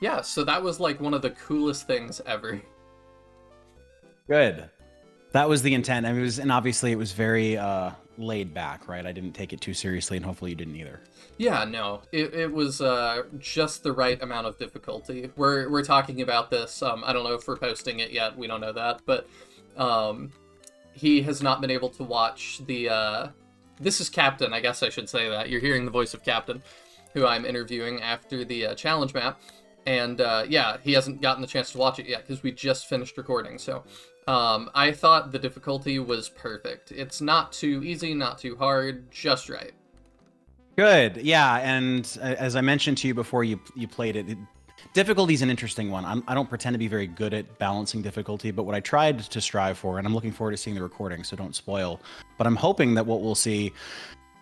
Yeah, so that was like one of the coolest things ever. Good. That was the intent. I mean, and obviously it was very laid back, right? I didn't take it too seriously, and hopefully you didn't either. Yeah, no, it was just the right amount of difficulty. We're talking about this. I don't know if we're posting it yet. We don't know that, but um, he has not been able to watch the. This is Kaptain. I guess I should say that you're hearing the voice of Kaptain, who I'm interviewing after the challenge map, and yeah, he hasn't gotten the chance to watch it yet because we just finished recording. So I thought the difficulty was perfect. It's not too easy, not too hard, just right. Good. Yeah, and as I mentioned to you before you played it, difficulty is an interesting one. I don't pretend to be very good at balancing difficulty, but what I tried to strive for, and I'm looking forward to seeing the recording, so don't spoil. But I'm hoping that what we'll see,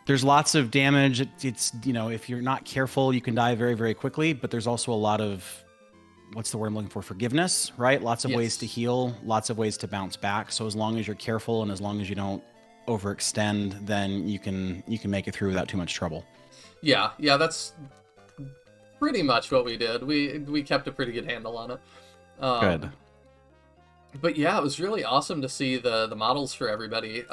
there's lots of damage. It's if you're not careful, you can die very, very quickly. But there's also a lot of what's the word I'm looking for? Forgiveness, right? Lots of ways to Yes. heal, lots of ways to bounce back. So as long as you're careful and as long as you don't overextend, then you can make it through without too much trouble. Yeah, yeah, that's pretty much what we did. We kept a pretty good handle on it. Good. But yeah, it was really awesome to see the models for everybody.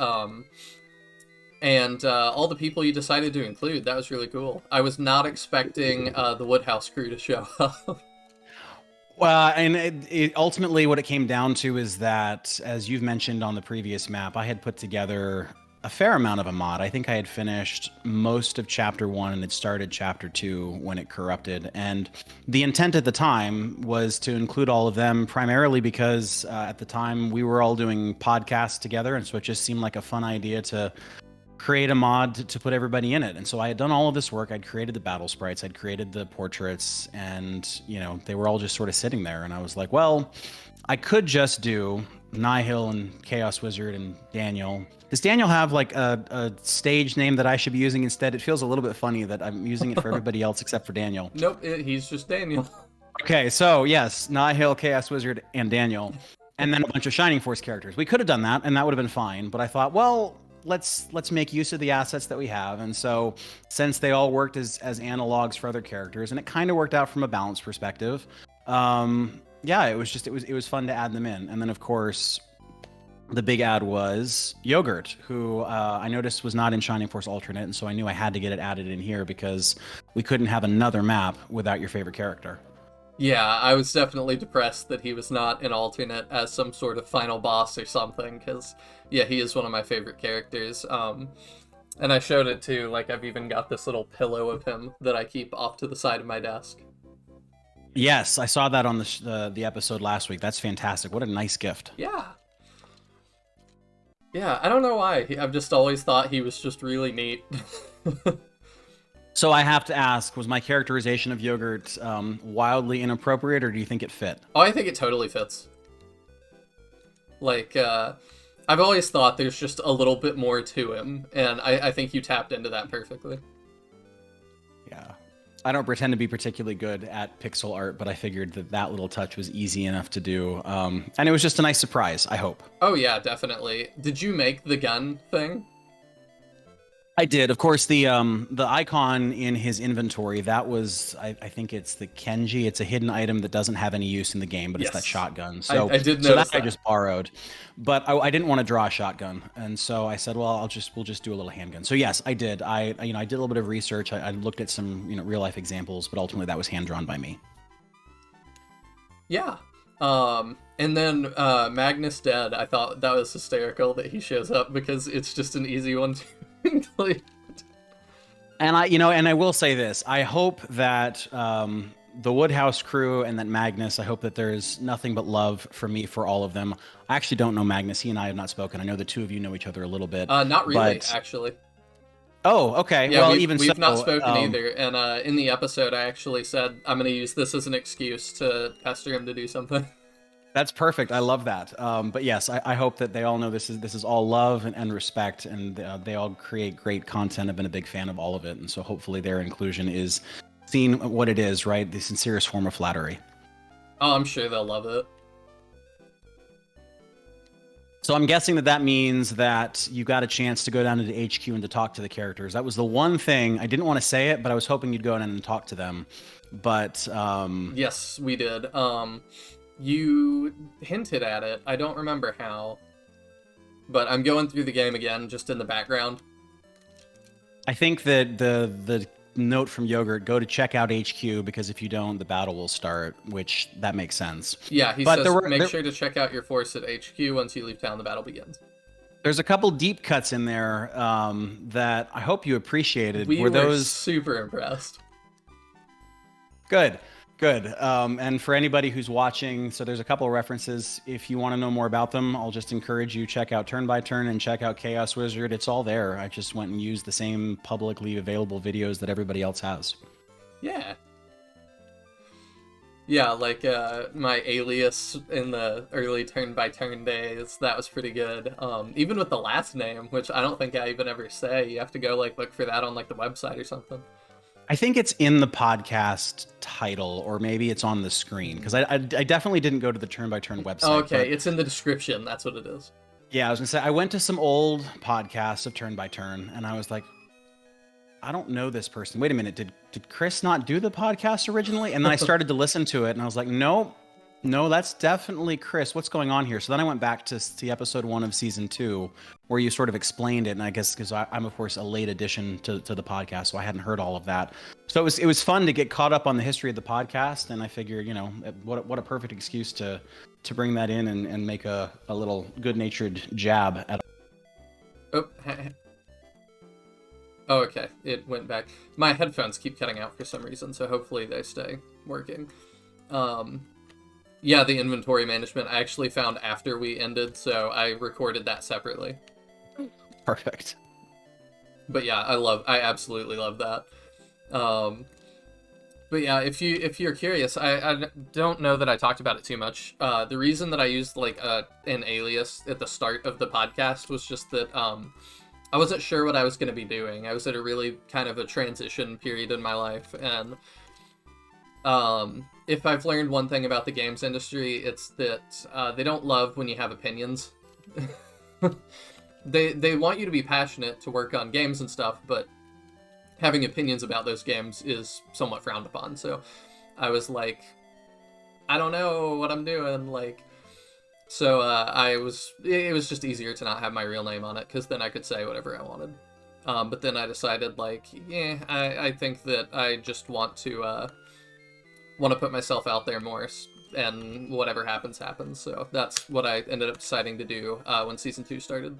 And all the people you decided to include. That was really cool. I was not expecting the Woodhouse crew to show up. Well, and ultimately what it came down to is that, as you've mentioned on the previous map, I had put together a fair amount of a mod. I think I had finished most of chapter 1 and had started chapter 2 when it corrupted. And the intent at the time was to include all of them primarily because at the time we were all doing podcasts together. And so it just seemed like a fun idea to create a mod to put everybody in it. And so I had done all of this work. I'd created the battle sprites, I'd created the portraits, and they were all just sort of sitting there. And I was like, well, I could just do Nihil and Chaos Wizard and Daniel. Does Daniel have like a stage name that I should be using instead? It feels a little bit funny that I'm using it for everybody else except for Daniel. Nope, he's just Daniel. Okay, so yes, Nihil, Chaos Wizard, and Daniel, and then a bunch of Shining Force characters. We could have done that, and that would have been fine. But I thought, well, let's make use of the assets that we have. And so, since they all worked as analogs for other characters, and it kind of worked out from a balance perspective, yeah, it was fun to add them in. And then of course, the big ad was Yogurt, who I noticed was not in Shining Force Alternate, and so I knew I had to get it added in here because we couldn't have another map without your favorite character. Yeah, I was definitely depressed that he was not an alternate as some sort of final boss or something, because, yeah, he is one of my favorite characters. And I showed it too, like, I've even got this little pillow of him that I keep off to the side of my desk. Yes, I saw that on the episode last week. That's fantastic. What a nice gift. Yeah. Yeah, I don't know why. I've just always thought he was just really neat. So I have to ask, was my characterization of Yogurt wildly inappropriate, or do you think it fit? Oh, I think it totally fits. Like, I've always thought there's just a little bit more to him, and I think you tapped into that perfectly. Yeah. I don't pretend to be particularly good at pixel art, but I figured that little touch was easy enough to do. And it was just a nice surprise, I hope. Oh yeah, definitely. Did you make the gun thing? I did. Of course, the icon in his inventory, that was, I think it's the Kenji. It's a hidden item that doesn't have any use in the game, but it's that Yes. shotgun. So, I did so notice that I that. just borrowed. But I didn't want to draw a shotgun. And so I said, well, we'll just do a little handgun. So yes, I did. I did a little bit of research. I looked at some, real life examples, but ultimately that was hand drawn by me. Yeah. And then Magnus Dead, I thought that was hysterical that he shows up because it's just an easy one to include. And I will say this. I hope that the Woodhouse crew and that Magnus, I hope that there's nothing but love for me for all of them. I actually don't know Magnus. He and I have not spoken. I know the two of you know each other a little bit. Not really, but... actually. Oh, okay. Yeah, well, we've not so, spoken either. And in the episode, I actually said I'm going to use this as an excuse to pester him to do something. That's perfect. I love that. But yes, I hope that they all know this is all love and respect, and they all create great content. I've been a big fan of all of it, and so hopefully their inclusion is seen what it is, right? The sincerest form of flattery. Oh, I'm sure they'll love it. So I'm guessing that that means that you got a chance to go down to the HQ and to talk to the characters. That was the one thing I didn't want to say it, but I was hoping you'd go in and talk to them. But Yes, we did. You hinted at it. I don't remember how, but I'm going through the game again, just in the background. I think that the note from Yogurt, go to check out HQ, because if you don't, the battle will start, which that makes sense. Yeah, he But says, make sure to check out your force at HQ. Once you leave town, the battle begins. There's a couple deep cuts in there that I hope you appreciated. We were super impressed. Good, good. And for anybody who's watching, so there's a couple of references. If you want to know more about them, I'll just encourage you, check out Turn by Turn and check out Chaos Wizard. It's all there. I just went and used the same publicly available videos that everybody else has. Yeah. Yeah, like my alias in the early turn-by-turn days, that was pretty good. Even with the last name, which I don't think I even ever say, you have to go like look for that on like the website or something. I think it's in the podcast title, or maybe it's on the screen, because I definitely didn't go to the turn-by-turn website. Oh, okay, it's in the description. That's what it is. Yeah, I was gonna say, I went to some old podcasts of Turn by Turn, and I was like, I don't know this person. Wait a minute, did Chris not do the podcast originally? And then I started to listen to it, and I was like, no, that's definitely Chris. What's going on here? So then I went back to see episode 1 of season 2, where you sort of explained it. And I guess because I'm of course a late addition to the podcast, so I hadn't heard all of that. So it was fun to get caught up on the history of the podcast, and I figure, what a perfect excuse to bring that in and make a little good-natured jab at. Oh, okay. It went back. My headphones keep cutting out for some reason, so hopefully they stay working. Yeah, the inventory management I actually found after we ended, so I recorded that separately. Perfect. But yeah, I absolutely love that. But yeah, if you're curious, I don't know that I talked about it too much. The reason that I used like an alias at the start of the podcast was just that I wasn't sure what I was going to be doing. I was at a really kind of a transition period in my life, and if I've learned one thing about the games industry, it's that they don't love when you have opinions. They want you to be passionate to work on games and stuff, but having opinions about those games is somewhat frowned upon. So I was like, I don't know what I'm doing, like. So it was just easier to not have my real name on it, because then I could say whatever I wanted. But then I decided, like, yeah, I think that I just want to put myself out there more, and whatever happens, happens. So that's what I ended up deciding to do when Season 2 started.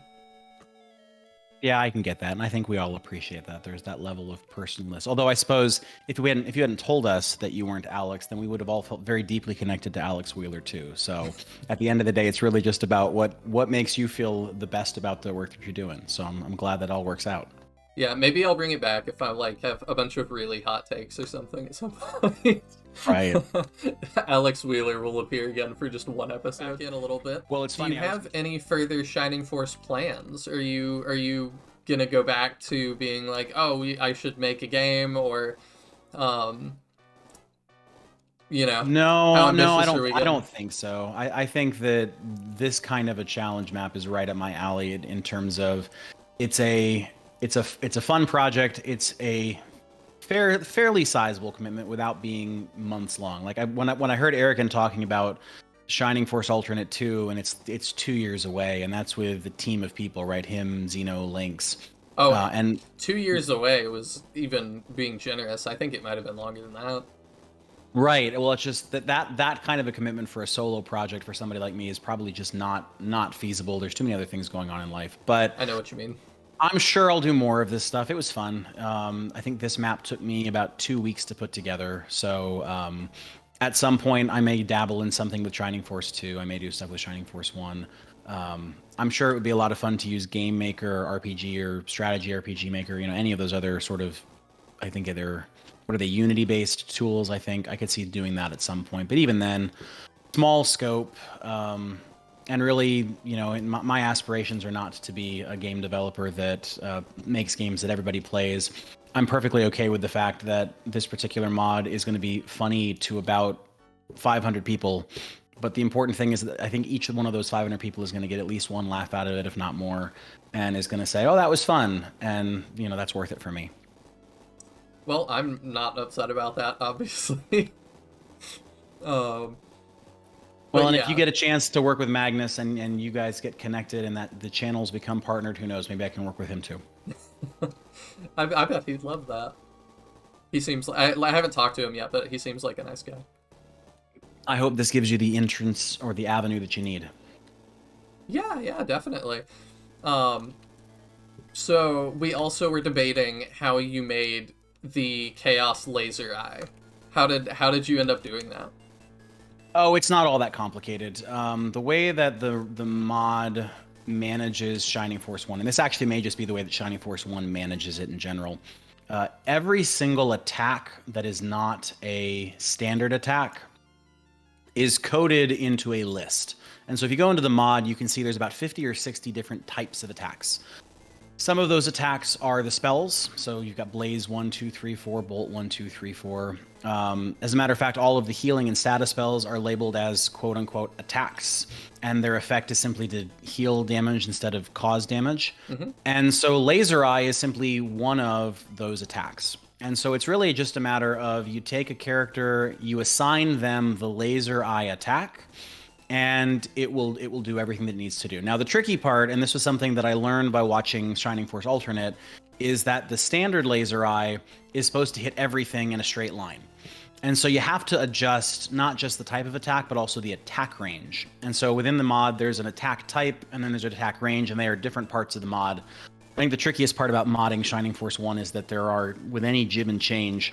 Yeah, I can get that, and I think we all appreciate that. There's that level of personalness. Although I suppose if you hadn't told us that you weren't Alex, then we would have all felt very deeply connected to Alex Wheeler too. So at the end of the day, it's really just about what makes you feel the best about the work that you're doing. So I'm glad that all works out. Yeah, maybe I'll bring it back if I like have a bunch of really hot takes or something at some point. Right. Alex Wheeler will appear again for just one episode in a little bit. Well, it's funny. Do you have any further Shining Force plans? Are you gonna go back to being like, I should make a game, or No, I don't think so. I think that this kind of a challenge map is right up my alley in terms of it's a fun project. It's a fairly sizable commitment without being months long. Like when I heard Erican talking about Shining Force Alternate 2, and it's 2 years away, and that's with a team of people, right? Him, Xeno, Lynx. And 2 years away was even being generous. I think it might have been longer than that. Right. Well, it's just that kind of a commitment for a solo project for somebody like me is probably just not feasible. There's too many other things going on in life. But I know what you mean. I'm sure I'll do more of this stuff. It was fun. I think this map took me about 2 weeks to put together. So at some point, I may dabble in something with Shining Force 2. I may do stuff with Shining Force 1. I'm sure it would be a lot of fun to use Game Maker RPG or Strategy RPG Maker, any of those other sort of, I think they're, what are they, Unity-based tools, I think. I could see doing that at some point. But even then, small scope, and really, my aspirations are not to be a game developer that makes games that everybody plays. I'm perfectly okay with the fact that this particular mod is going to be funny to about 500 people, But the important thing is that I think each one of those 500 people is going to get at least one laugh out of it, if not more, and is going to say, "Oh, that was fun," and that's worth it for me. Well, I'm not upset about that, obviously. um, Well, but and if you yeah, get a chance to work with Magnus and you guys get connected and that the channels become partnered, who knows? Maybe I can work with him too. I bet he'd love that. He seems like I haven't talked to him yet, but he seems like a nice guy. I hope this gives you the entrance or the avenue that you need. Yeah, yeah, definitely. Um, so we also were debating how you made the Chaos Laser Eye. How did you end up doing that? Oh, it's not all that complicated. The way that the mod manages Shining Force 1, and this actually may just be the way that Shining Force 1 manages it in general. Every single attack that is not a standard attack is coded into a list. And so if you go into the mod, you can see there's about 50 or 60 different types of attacks. Some of those attacks are the spells. So you've got Blaze 1, 2, 3, 4, Bolt 1, 2, 3, 4. As a matter of fact, all of the healing and status spells are labeled as quote unquote attacks. And their effect is simply to heal damage instead of cause damage. Mm-hmm. And so Laser Eye is simply one of those attacks. And so it's really just a matter of you take a character, you assign them the Laser Eye attack, and it will do everything that it needs to do. Now the tricky part, and this was something that I learned by watching Shining Force Alternate, is that the standard Laser Eye is supposed to hit everything in a straight line. And so you have to adjust not just the type of attack, but also the attack range. And so within the mod, there's an attack type, and then there's an attack range, and they are different parts of the mod. I think the trickiest part about modding Shining Force 1 is that there are, with any jib and change,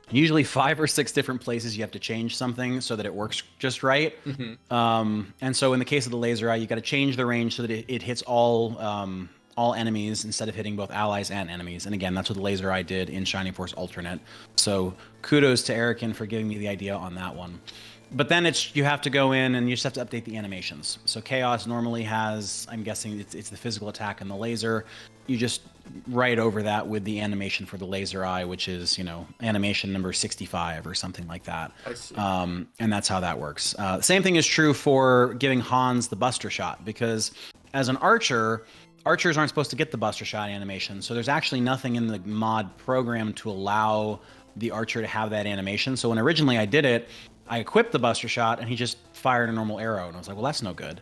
usually 5 or 6 different places you have to change something so that it works just right. Mm-hmm. And so in the case of the Laser Eye, you got to change the range so that it hits all enemies instead of hitting both allies and enemies. And again, that's what the Laser Eye did in Shining Force Alternate. So kudos to Erican for giving me the idea on that one. But then you have to go in and you just have to update the animations. So Chaos normally has, I'm guessing it's the physical attack and the laser. You just write over that with the animation for the Laser Eye, which is, animation number 65 or something like that. I see. And that's how that works. Same thing is true for giving Hans the Buster Shot, because as an archer, archers aren't supposed to get the Buster Shot animation. So there's actually nothing in the mod program to allow the archer to have that animation. So when originally I did it, I equipped the Buster Shot and he just fired a normal arrow, and I was like, well, that's no good.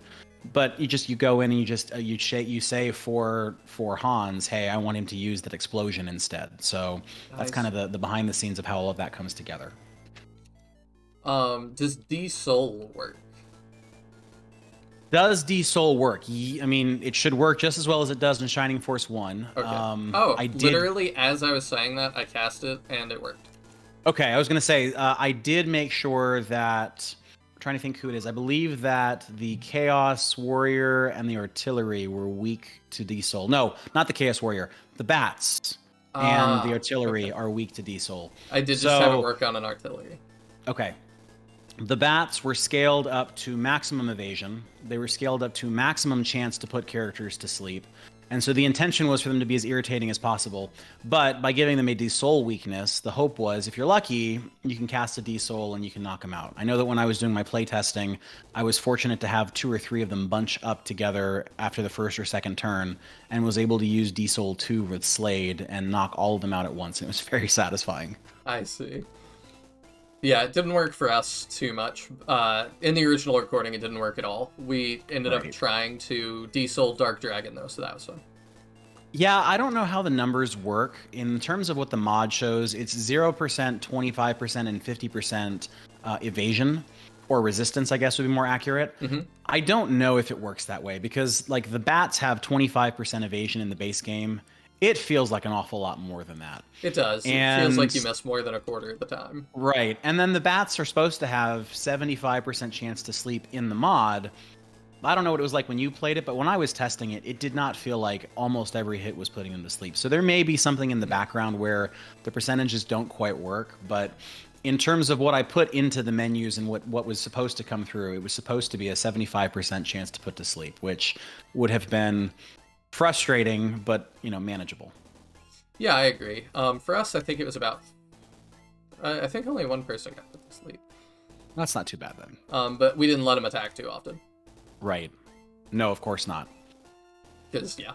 But you go in and you say for Hans, hey, I want him to use that explosion instead. So that's kind of the behind the scenes of how all of that comes together. Does D-Soul work? Does D-Soul work? I mean, it should work just as well as it does in Shining Force 1. Okay. Literally, as I was saying that, I cast it, and it worked. Okay, I was going to say, I did make sure that... I'm trying to think who it is. I believe that the Chaos Warrior and the Artillery were weak to D-Soul. No, not the Chaos Warrior. The Bats and the Artillery are weak to D-Soul. I did just have it work on an Artillery. Okay. The Bats were scaled up to maximum evasion. They were scaled up to maximum chance to put characters to sleep. And so the intention was for them to be as irritating as possible. But by giving them a D-Soul weakness, the hope was, if you're lucky, you can cast a D-Soul and you can knock them out. I know that when I was doing my playtesting, I was fortunate to have 2 or 3 of them bunch up together after the first or second turn, and was able to use D-Soul 2 with Slade and knock all of them out at once. It was very satisfying. I see. Yeah, it didn't work for us too much. In the original recording, it didn't work at all. We ended up trying to D-Soul Dark Dragon, though, so that was fun. Yeah, I don't know how the numbers work. In terms of what the mod shows, it's 0%, 25%, and 50% evasion, or resistance, I guess would be more accurate. Mm-hmm. I don't know if it works that way, because like the Bats have 25% evasion in the base game. It feels like an awful lot more than that. It does. It feels like you miss more than a quarter of the time. Right. And then the Bats are supposed to have 75% chance to sleep in the mod. I don't know what it was like when you played it, but when I was testing it, it did not feel like almost every hit was putting them to sleep. So there may be something in the background where the percentages don't quite work, but in terms of what I put into the menus and what was supposed to come through, it was supposed to be a 75% chance to put to sleep, which would have been frustrating, but manageable. Yeah, I agree. For us, I think it was about. I think only one person got put to sleep. That's not too bad then. But we didn't let him attack too often. Right. No, of course not. Because, yeah,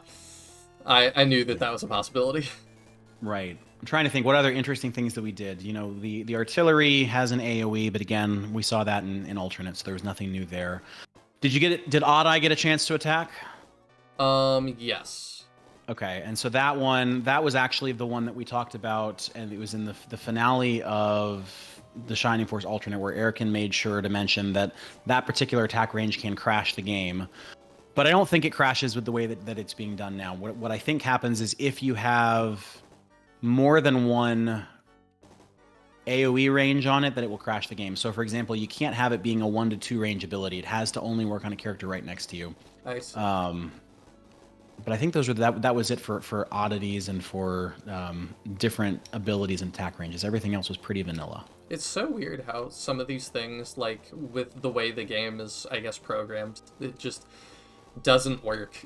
I knew that was a possibility. Right. I'm trying to think what other interesting things that we did. You know, the artillery has an AoE, but again, we saw that in alternates. So there was nothing new there. Did Odd Eye get a chance to attack? Yes. Okay, and so that was actually the one that we talked about, and it was in the finale of the Shining Force alternate, where Erican made sure to mention that particular attack range can crash the game. But I don't think it crashes with the way that it's being done now. What I think happens is if you have more than one AoE range on it, that it will crash the game. So for example, you can't have it being a 1 to 2 range ability. It has to only work on a character right next to you. I see. But I think that was it for oddities and for different abilities and attack ranges. Everything else was pretty vanilla. It's so weird how some of these things, like with the way the game is, I guess, programmed, it just doesn't work.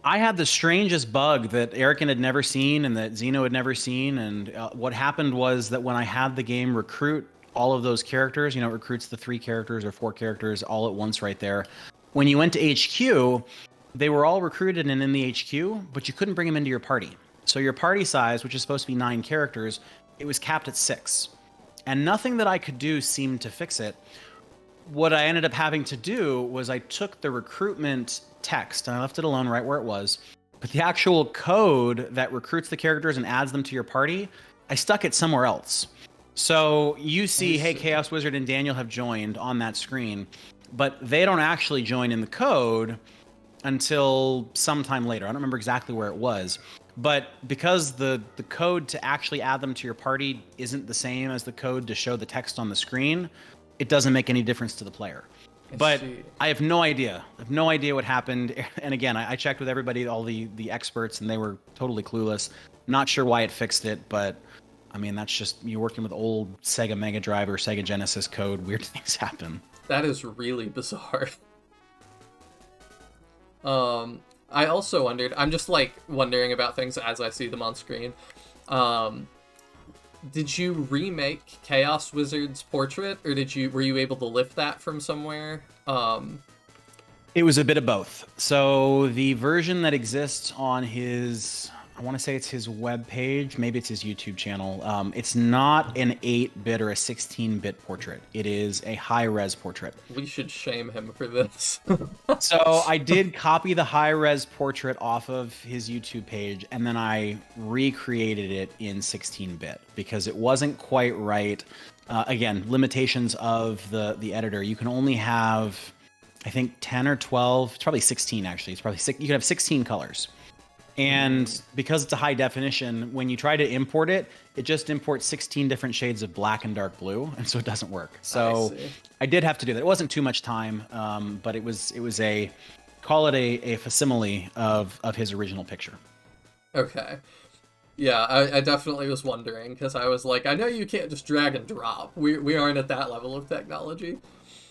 I had the strangest bug that Erican had never seen and that Xeno had never seen. And what happened was that when I had the game recruit all of those characters, it recruits the 3 characters or 4 characters all at once right there. When you went to HQ, they were all recruited and in the HQ, but you couldn't bring them into your party. So your party size, which is supposed to be 9 characters, it was capped at 6. And nothing that I could do seemed to fix it. What I ended up having to do was I took the recruitment text and I left it alone right where it was. But the actual code that recruits the characters and adds them to your party, I stuck it somewhere else. So you see, hey, Chaos Wizard and Daniel have joined on that screen, but they don't actually join in the code until sometime later. I don't remember exactly where it was. But because the code to actually add them to your party isn't the same as the code to show the text on the screen, it doesn't make any difference to the player. But I have no idea. I have no idea what happened. And again, I checked with everybody, all the experts, and they were totally clueless. Not sure why it fixed it, but I mean, that's just you working with old Sega Mega Drive or Sega Genesis code. Weird things happen. That is really bizarre. I also wondered, I'm just like wondering about things as I see them on screen. Did you remake Chaos Wizard's portrait, or were you able to lift that from somewhere? It was a bit of both. So the version that exists on his, I want to say it's his web page, maybe it's his YouTube channel. It's not an 8-bit or a 16-bit portrait. It is a high-res portrait. We should shame him for this. So I did copy the high-res portrait off of his YouTube page, and then I recreated it in 16-bit because it wasn't quite right. Again, limitations of the editor. You can only have, I think, 10 or 12. It's probably 16, actually. It's probably you can have 16 colors. And because it's a high definition, when you try to import it, it just imports 16 different shades of black and dark blue, and so it doesn't work. So I did have to do that. It wasn't too much time, but it was a facsimile of his original picture. Okay. Yeah, I definitely was wondering, because I was like, I know you can't just drag and drop. We aren't at that level of technology.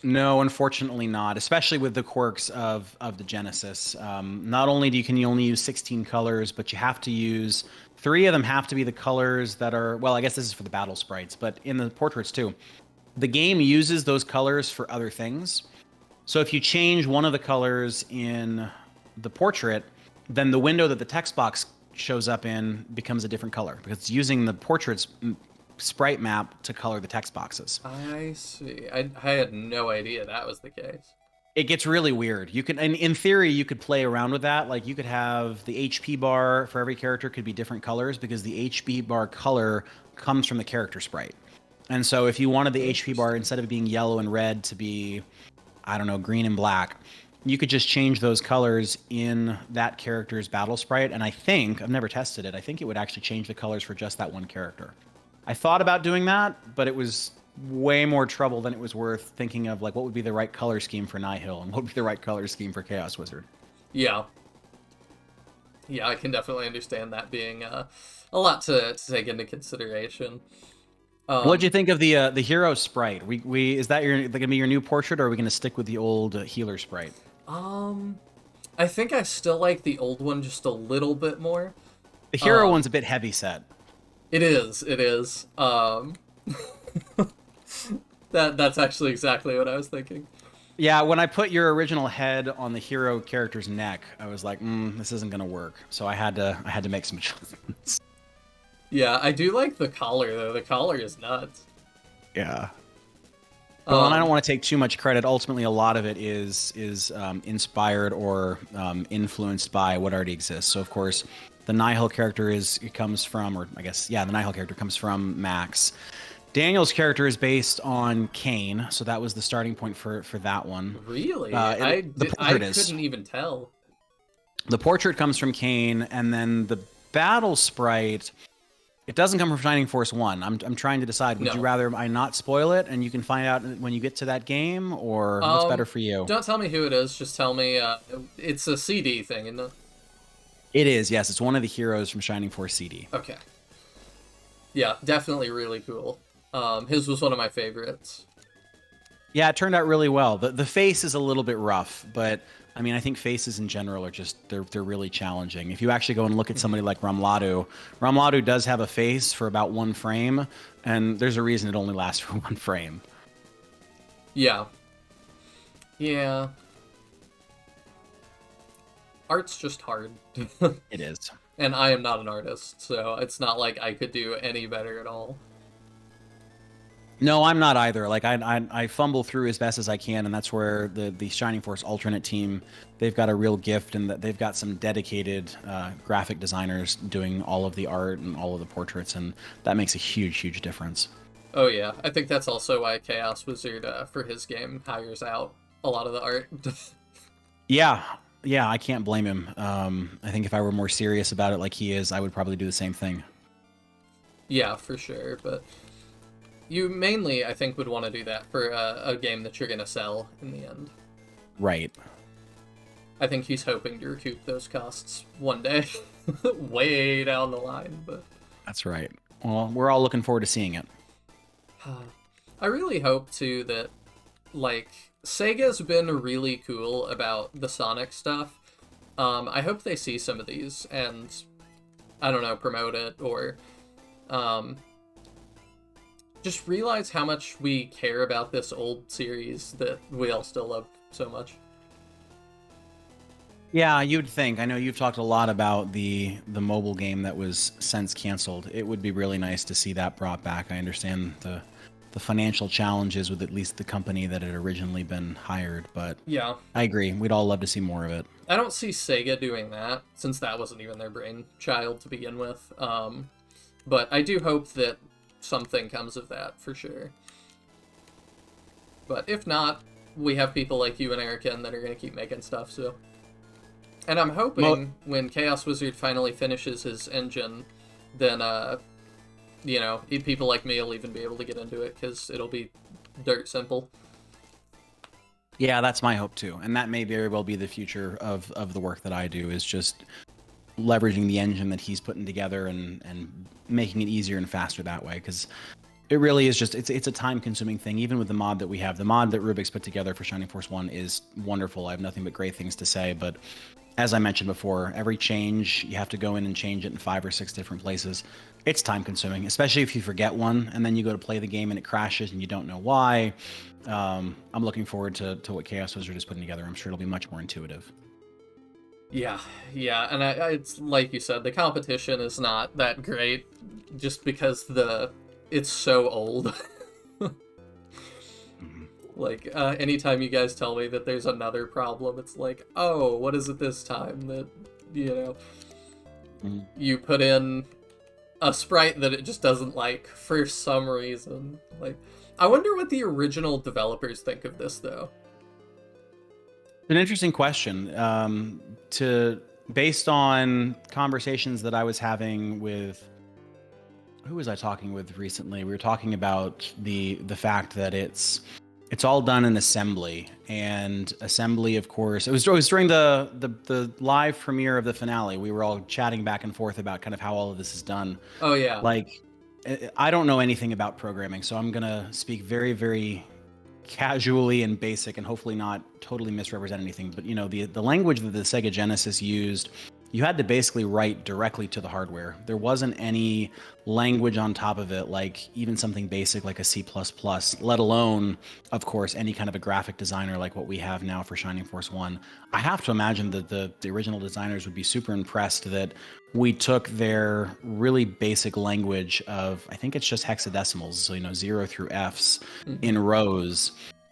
No, unfortunately not, especially with the quirks of the Genesis. Not only can you only use 16 colors, but you have to use 3 of them have to be the colors that are, well, I guess this is for the battle sprites, but in the portraits too. The game uses those colors for other things. So if you change one of the colors in the portrait, then the window that the text box shows up in becomes a different color because it's using the portrait's sprite map to color the text boxes. I see. I had no idea that was the case. It gets really weird. You can, in theory, you could play around with that. Like you could have the HP bar for every character could be different colors because the HP bar color comes from the character sprite. And so if you wanted the HP bar, instead of being yellow and red, to be, I don't know, green and black, you could just change those colors in that character's battle sprite. And I think, I've never tested it, I think it would actually change the colors for just that one character. I thought about doing that, but it was way more trouble than it was worth thinking of, like, what would be the right color scheme for Nihil and what would be the right color scheme for Chaos Wizard. Yeah. Yeah, I can definitely understand that being a lot to take into consideration. What'd you think of the hero sprite? Is that gonna be your new portrait, or are we gonna stick with the old healer sprite? I think I still like the old one just a little bit more. The hero one's a bit heavy set. It is. That's actually exactly what I was thinking. Yeah, when I put your original head on the hero character's neck, I was like, this isn't gonna work. So I had to make some adjustments. Yeah, I do like the collar though. The collar is nuts. Yeah. Well, and I don't Um, want to take too much credit. Ultimately, a lot of it is inspired or influenced by what already exists. So, of course, the Nihil character comes from, or I guess, yeah, the Nihil character comes from Max. Daniel's character is based on Kane, so that was the starting point for that one. really, The I portrait is couldn't even tell. the portrait comes from Kane, and then the battle sprite. It doesn't come from Shining Force 1. I'm trying to decide, would you No. rather I not spoil it and you can find out when you get to that game, or what's better for you? Don't tell me who it is. Just tell me. It's a CD thing, isn't it? It is, yes. It's one of the heroes from Shining Force CD. Okay. Yeah, definitely really cool. His was one of my favorites. Yeah, it turned out really well. The face is a little bit rough, but I mean, I think faces in general are just they're really challenging. If you actually go and look at somebody like Ramladu, Ramladu does have a face for about one frame, and there's a reason it only lasts for one frame. Yeah. Yeah. Art's just hard. It is. And I am not an artist, so it's not like I could do any better at all. No, I'm not either. Like I fumble through as best as I can, and that's where the Shining Force alternate team, they've got a real gift, and that they've got some dedicated graphic designers doing all of the art and all of the portraits, and that makes a huge difference. Oh yeah, I think that's also why Chaos Wizard, for his game, hires out a lot of the art. Yeah, yeah, I can't blame him. I think if I were more serious about it like he is, I would probably do the same thing. Yeah, for sure, but you mainly, I think, would want to do that for a game that you're going to sell in the end. Right. I think he's hoping to recoup those costs one day, way down the line, but... That's right. Well, we're all looking forward to seeing it. I really hope, too, that, like, Sega's been really cool about the Sonic stuff. I hope they see some of these and, I don't know, promote it, or just realize how much we care about this old series that we all still love so much. Yeah, you'd think. I know you've talked a lot about the mobile game that was since canceled. It would be really nice to see that brought back. I understand the financial challenges with at least the company that had originally been hired, but Yeah. I agree. We'd all love to see more of it. I don't see Sega doing that, since that wasn't even their brainchild to begin with. But I do hope that something comes of that, for sure. But if not, we have people like you and Erican that are going to keep making stuff, so... And I'm hoping when Chaos Wizard finally finishes his engine, then, you know, people like me will even be able to get into it, because it'll be dirt simple. Yeah, that's my hope too. And that may very well be the future of the work that I do, is just leveraging the engine that he's putting together and making it easier and faster that way. Because it really is just, it's a time-consuming thing, even with the mod that we have. The mod that Rubik's put together for Shining Force 1 is wonderful. I have nothing but great things to say, but as I mentioned before, every change, you have to go in and change it in 5 or 6 different places. It's time-consuming, especially if you forget one, and then you go to play the game and it crashes and you don't know why. I'm looking forward to what Chaos Wizard is putting together. I'm sure it'll be much more intuitive. Yeah, and it's like you said, the competition is not that great, just because it's so old. Like, anytime you guys tell me that there's another problem, it's like, oh, what is it this time that, you know, you put in a sprite that it just doesn't like for some reason. Like, I wonder what the original developers think of this, though. An interesting question. Based on conversations that I was having with, who was I talking with recently? We were talking about the fact that it's all done in assembly, and assembly, of course, it was during the live premiere of the finale. We were all chatting back and forth about kind of how all of this is done. Oh, yeah. Like, I don't know anything about programming, so I'm gonna speak very casually and basic, and hopefully not totally misrepresent anything. But you know, the language that the Sega Genesis used you had to basically write directly to the hardware. There wasn't any language on top of it, like even something basic like a C++, let alone, of course, any kind of a graphic designer like what we have now for Shining Force 1. I have to imagine that the original designers would be super impressed that we took their really basic language of, I think it's just hexadecimals, so 0 through Fs in rows,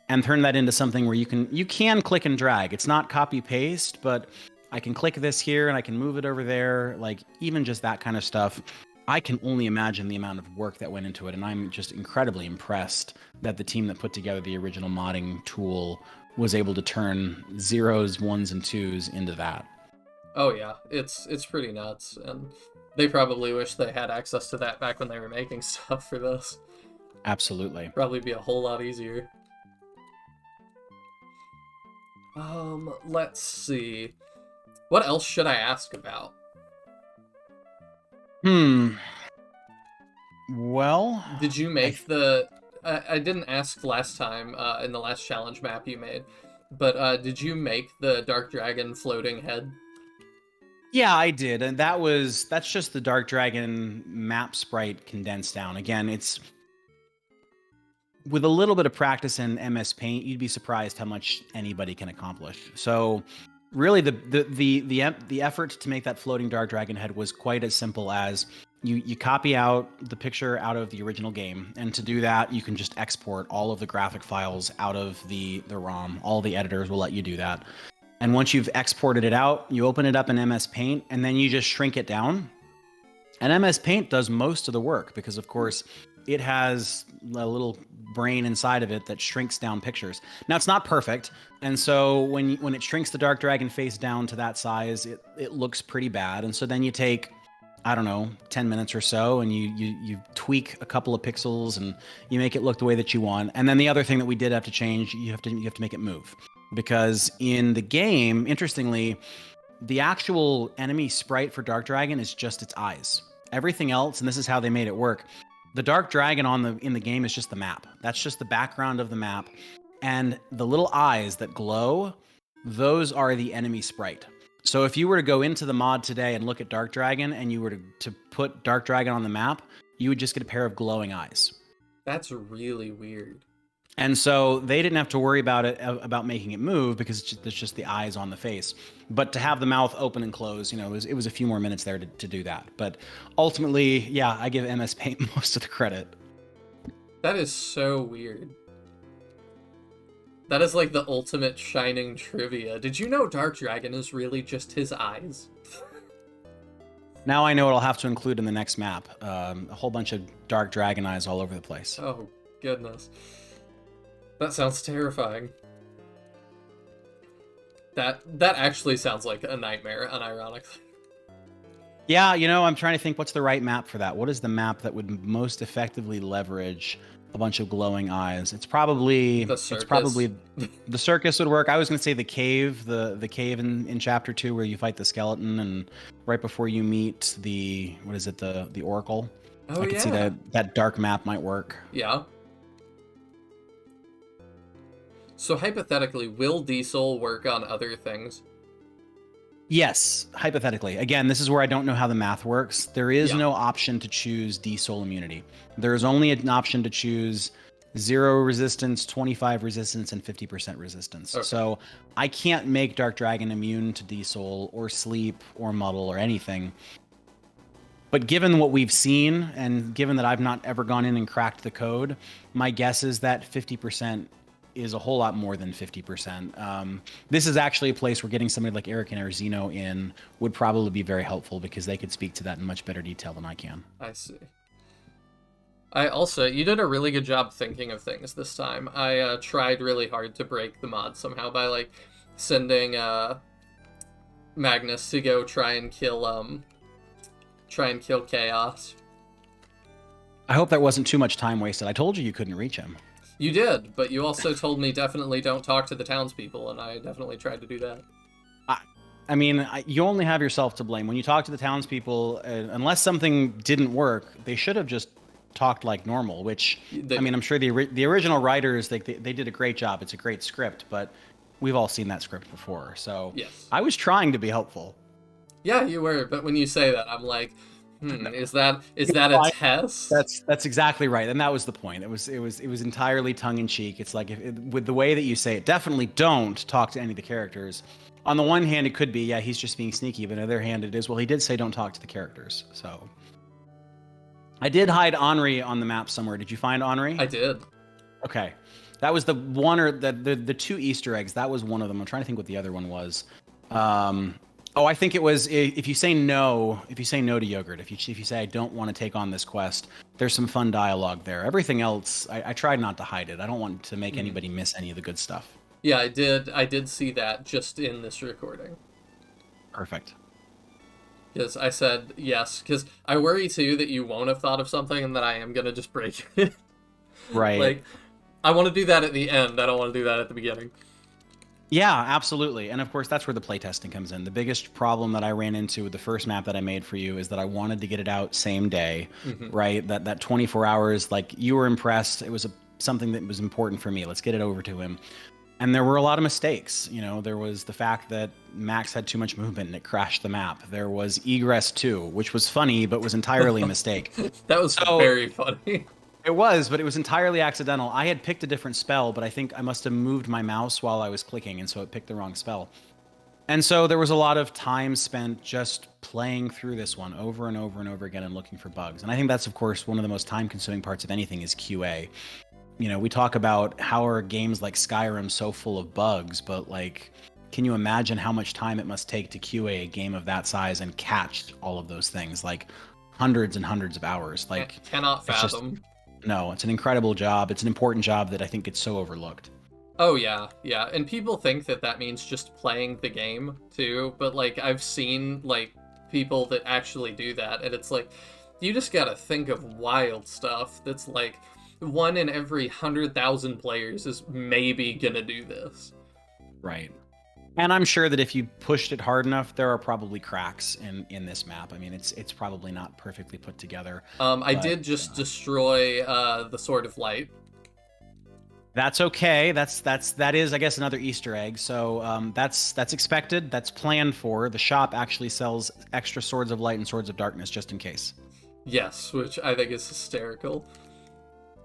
and turn that into something where you can click and drag. It's not copy paste, but I can click this here and I can move it over there. Like even just that kind of stuff. I can only imagine the amount of work that went into it, and I'm just incredibly impressed that the team that put together the original modding tool was able to turn zeros, ones, and twos into that. Oh yeah, it's pretty nuts, and they probably wish they had access to that back when they were making stuff for this. Absolutely. Probably be a whole lot easier. Let's see. What else should I ask about? Well, did you make I didn't ask last time in the last challenge map you made, but did you make the Dark Dragon floating head? Yeah, I did, and that's just the Dark Dragon map sprite condensed down. Again, it's with a little bit of practice in MS Paint, you'd be surprised how much anybody can accomplish. So, really, the effort to make that floating Dark Dragon head was quite as simple as you copy out the picture out of the original game, and to do that, you can just export all of the graphic files out of the ROM. All the editors will let you do that. And once you've exported it out, you open it up in MS Paint, and then you just shrink it down. And MS Paint does most of the work because, of course, it has a little brain inside of it that shrinks down pictures. Now, it's not perfect, and so when it shrinks the Dark Dragon face down to that size, it looks pretty bad. And so then you take, I don't know, 10 minutes or so, and you tweak a couple of pixels, and you make it look the way that you want. And then the other thing that we did have to change, you have to make it move. Because in the game, interestingly, the actual enemy sprite for Dark Dragon is just its eyes. Everything else, and this is how they made it work, the Dark Dragon in the game is just the map. That's just the background of the map. And the little eyes that glow, those are the enemy sprite. So if you were to go into the mod today and look at Dark Dragon, and you were to put Dark Dragon on the map, you would just get a pair of glowing eyes. That's really weird. And so they didn't have to worry about making it move because it's just the eyes on the face. But to have the mouth open and close, it was a few more minutes there to do that. But ultimately, yeah, I give MS Paint most of the credit. That is so weird. That is like the ultimate Shining trivia. Did you know Dark Dragon is really just his eyes? Now I know what I'll have to include in the next map. A whole bunch of Dark Dragon eyes all over the place. Oh, goodness. That sounds terrifying. That actually sounds like a nightmare, unironically. Yeah, I'm trying to think what's the right map for that. What is the map that would most effectively leverage a bunch of glowing eyes? It's probably the circus would work. I was going to say the cave, the cave in chapter 2 where you fight the skeleton, and right before you meet the oracle. Oh, I could see that dark map might work. Yeah. So hypothetically, will Diesel work on other things? Yes, hypothetically. Again, this is where I don't know how the math works. There is no option to choose D-Soul immunity. There is only an option to choose 0 resistance, 25 resistance, and 50% resistance. Okay. So I can't make Dark Dragon immune to D-Soul or sleep or muddle or anything. But given what we've seen, and given that I've not ever gone in and cracked the code, my guess is that 50% is a whole lot more than 50%. This is actually a place where getting somebody like Eric and Arzino in would probably be very helpful because they could speak to that in much better detail than I can. I see. You did a really good job thinking of things this time. I tried really hard to break the mod somehow by sending Magnus to go try and kill Chaos. I hope that wasn't too much time wasted. I told you couldn't reach him. You did, but you also told me definitely don't talk to the townspeople, and I definitely tried to do that. I mean, you only have yourself to blame. When you talk to the townspeople, unless something didn't work, they should have just talked like normal, which, I'm sure the original writers, they did a great job. It's a great script, but we've all seen that script before. So yes. I was trying to be helpful. Yeah, you were, but when you say that, I'm like, is that a test? That's exactly right, and that was the point. It was entirely tongue in cheek. It's like with the way that you say it, definitely don't talk to any of the characters. On the one hand, it could be, yeah, he's just being sneaky, but on the other hand, it is, well, he did say don't talk to the characters. So I did hide Henri on the map somewhere. Did you find Henri? I did. Okay, that was the one, or the two Easter eggs. That was one of them. I'm trying to think what the other one was. Oh, I think it was if you say no to Yogurt, if you say I don't want to take on this quest, there's some fun dialogue there. Everything else, I tried not to hide it. I don't want to make anybody miss any of the good stuff. Yeah, I did see that just in this recording. Perfect. Because I said yes, because I worry too that you won't have thought of something and that I am gonna just break it. Right. Like, I want to do that at the end. I don't want to do that at the beginning. Yeah, absolutely. And of course, that's where the playtesting comes in. The biggest problem that I ran into with the first map that I made for you is that I wanted to get it out same day, right? That 24 hours, like you were impressed. It was something that was important for me. Let's get it over to him. And there were a lot of mistakes. You know, there was the fact that Max had too much movement and it crashed the map. There was Egress 2, which was funny, but was entirely a mistake. That was very funny. It was, but it was entirely accidental. I had picked a different spell, but I think I must have moved my mouse while I was clicking, and so it picked the wrong spell. And so there was a lot of time spent just playing through this one over and over and over again and looking for bugs. And I think that's, of course, one of the most time-consuming parts of anything is QA. You know, we talk about how are games like Skyrim so full of bugs, but like, can you imagine how much time it must take to QA a game of that size and catch all of those things? Like hundreds and hundreds of hours. Like, I cannot fathom. No, it's an incredible job. It's an important job that I think gets so overlooked. Oh yeah, yeah. And people think that that means just playing the game too, but like I've seen like people that actually do that, and it's like you just gotta think of wild stuff that's like one in every 100,000 players is maybe gonna do this. Right. And I'm sure that if you pushed it hard enough, there are probably cracks in this map. I mean, it's probably not perfectly put together. I did just destroy the Sword of Light. That's okay. That is, I guess, another Easter egg. So that's expected. That's planned for. The shop actually sells extra Swords of Light and Swords of Darkness just in case. Yes, which I think is hysterical.